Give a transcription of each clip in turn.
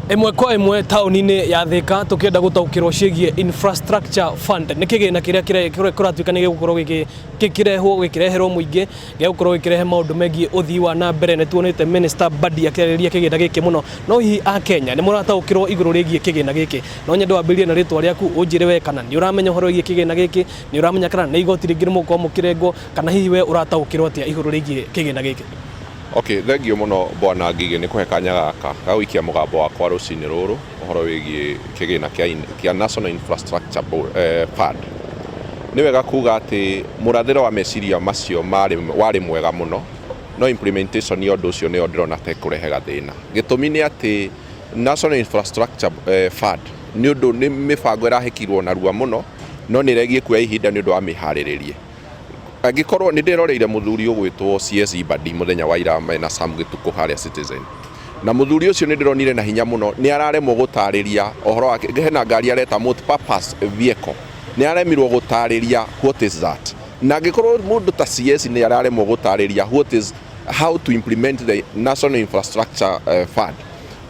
Imwe kwa imwe tauni-inĩ ya Thika tukienda gutaukirwo ciĩgiĩ infrastructure fund nĩ kĩgĩna kĩrĩa kĩratuĩka nĩ gĩgũkorwo gĩkĩreherwo mũingĩ gĩa gũkorwo gĩkĩrehe maũndũ megiĩ ũthii wa na mbere. Nĩ tuonete Minister Badi akĩarĩrĩria kĩgĩna gĩkĩ mũno, no hihi a Kenya nĩ mũrataũkĩrwo igũrũ rĩgiĩ kĩgĩna gĩkĩ. No nyende wambĩrĩrie na rĩtwa rĩaku ũnjĩre we kana nĩ ũramenya ũhoro wĩgiĩ kĩgĩna gĩkĩ, nĩ ũramenya kana nĩ igoti rĩngĩ rĩmũkorwo mũkĩrengwo, kana hihi we ũrataũkĩrwo atĩa igũrũ rĩgiĩ kĩgĩna gĩkĩ? Okay, thengio muno bwana Ngigĩ nĩ kũhe kanya gaka ga gũikia mũgambo wakwa rũcinĩ rũrũ ũhoro wĩgiĩ kĩgĩna kĩa National Infrastructure Fund. Nĩ wega kuga atĩ mũrathĩre wa meciria macio warĩ mwega mũno, no implementation ya ũndũ ũcio nĩyo ndĩrona ta ĩkũrehe gathĩna. Gĩtũmi nĩ atĩ National Infrastructure Fund nĩ ũndũ nĩ mĩbango ĩrahĩkirwo narua mũno, no nĩ ĩregiĩ kuoya ihinda nĩ ũndũ wa mĩharĩrĩrie. Angĩkorwo nĩ ndĩroreire mũthuri ũgwĩtwo CS Badi mũthenya wa ira mena Sam Gĩtukũ harĩa Citizen, na mũthuri ũcio nĩ ndĩronire na hinya mũno nĩ araremwo gũtarĩria ũhoro wake. Hena ngari areta multi-purpose vehicle, nĩ aremirwo gũtarĩria what is that. Na angĩkorwo mũndũ ta CS nĩ araremwo gũtarĩria what is how to implement the National Infrastructure Fund,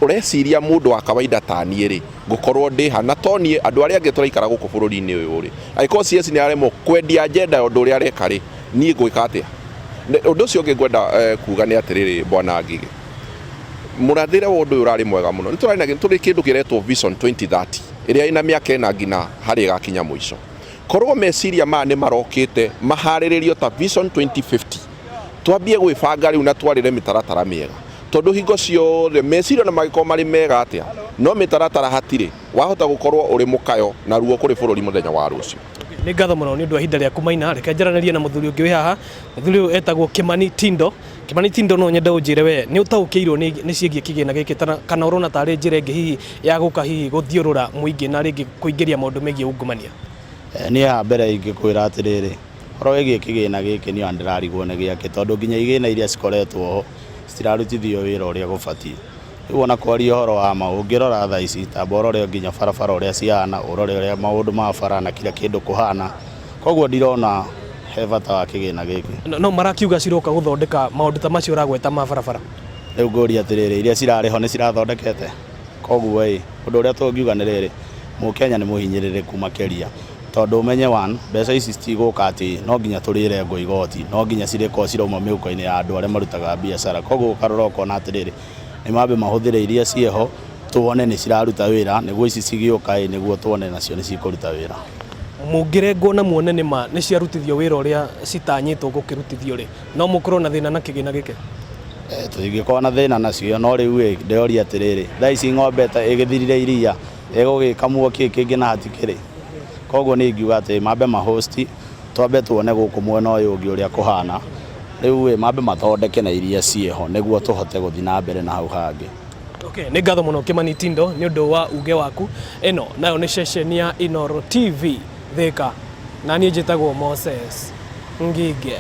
ũreciria mũndũ wa kawaida ta niĩ rĩ ngũkorwo ndĩha na toniĩ andũ arĩa angĩ tũraikara gũkũ bũrũri-inĩ ũyũ rĩ, angĩkorwo CS nĩ aremwo kwendia agenda ũndũ ũrĩa areka rĩ, niĩ ngwĩka atĩa? Ũndũ ũcio ũngĩ ngwenda kuga nĩ atĩrĩrĩ bwana Ngigĩ, mũrathĩre wa ũndũ ũyũ ũrarĩ mwega mũno. Nĩ tũrĩ kĩndũ kĩretwo Vision 2030 ĩrĩa ĩna mĩaka ĩna nginya harĩa ĩgakinya mũico. Korwo meciria maya nĩ marokĩte maharĩrĩrio ta Vision 2050, twambie gwĩbanga rĩu na twarĩre mĩtaratara mĩega, tondũ hingo ciothe meciria na magĩkorwo marĩ mega atĩa, no mĩtaratara hatirĩ, wahota gũkorwo ũrĩ mũkayo na ruo kũrĩ bũrũri mũthenya wa rũciũ. Nĩ ngatho mũno nĩ ũndũ wa ihinda rĩaku Maina. Reke njaranĩrie na mũthuri ũngĩ wĩ haha. Mũthuri ũyũ etagwo Kimani Tindo. Kimani Tindo, no nyende ũnjĩre we nĩ ũtaũkĩirwo nĩ ciĩgiĩ kĩgĩna gĩkĩ kana ũrona tarĩ njĩra ĩngĩ hihi ya gũka hihi gũthiũrũra mũingĩ na rĩngĩ kũingĩria maũndũ megiĩ ungumania? Niĩ ha mbere ingĩkwĩra atĩrĩrĩ, ũhoro wĩgiĩ kĩgĩna gĩkĩ nĩ ndirarigwo nĩ gĩake, tondũ nginya igĩna iria cikoretwo ho citirarutithio wĩra ũrĩa gũbatiĩ. Rĩu ona kwaria ũhoro wa ma ũngĩrora thaa ici tamba ũrore nginya barabara ũrĩa cihana, ũrore ũrĩa maũndũ ma bara na kila kĩndũ kũhana, koguo ndirona he bata wa kĩgĩna gĩkĩ. No marakiuga ciroka gũthondeka maũndũ ta macio ũragweta ma barabara. Rĩu ngũria atĩrĩrĩ, iria cirarĩ ho nĩ cirathondekete? Koguo ũndũ ũrĩa tũngiuga nĩ rĩrĩ, Mũkenya nĩ mũhinyĩrĩrĩku makĩria, tondũ ũmenye mbeca ici citigũka atĩ no nginya tũrĩre ngo igoti, no nginya cirĩkorwo cirauma mĩhuko-inĩ ya andũ arĩa marutaga biacara. Koguo ũkarora ũkona atĩrĩrĩ, nĩ mambe mahũthĩre iria ciĩho tuone nĩ ciraruta wĩra, nĩguo ici cigĩũka nĩguo tuone nacio nĩ cikũruta wĩra. Mũngĩrengwo na muone nĩ ciarutithio wĩra ũrĩa citanyĩtwo gũkĩrutithio rĩ, no mũkorwo na thĩna na kĩgĩna gĩkĩ? Tũtingĩkorwo na thĩna nacio, no rĩu ndĩroria atĩrĩrĩ, thaa ici ng'ombe ta ĩgĩthirire iria ĩgũgĩkamwo kĩngĩ na hatikĩrĩ. Koguo nĩ ingiuga atĩ mambe mahosti, twambe tuone gũkũ mwena ũyũ ũngĩ ũrĩa kũhana, rĩu mambe mathondeke na iria ciĩho nĩguo tũhote gũthiĩ na mbere na hau hangĩ. Okay, nĩ ngatho mũno Kimani Tindo nĩ ũndũ wa uge waku. Ĩno nayo nĩ ceceni ya Inooro TV Thika, na niĩ njĩtagwo Moses Ngigĩ.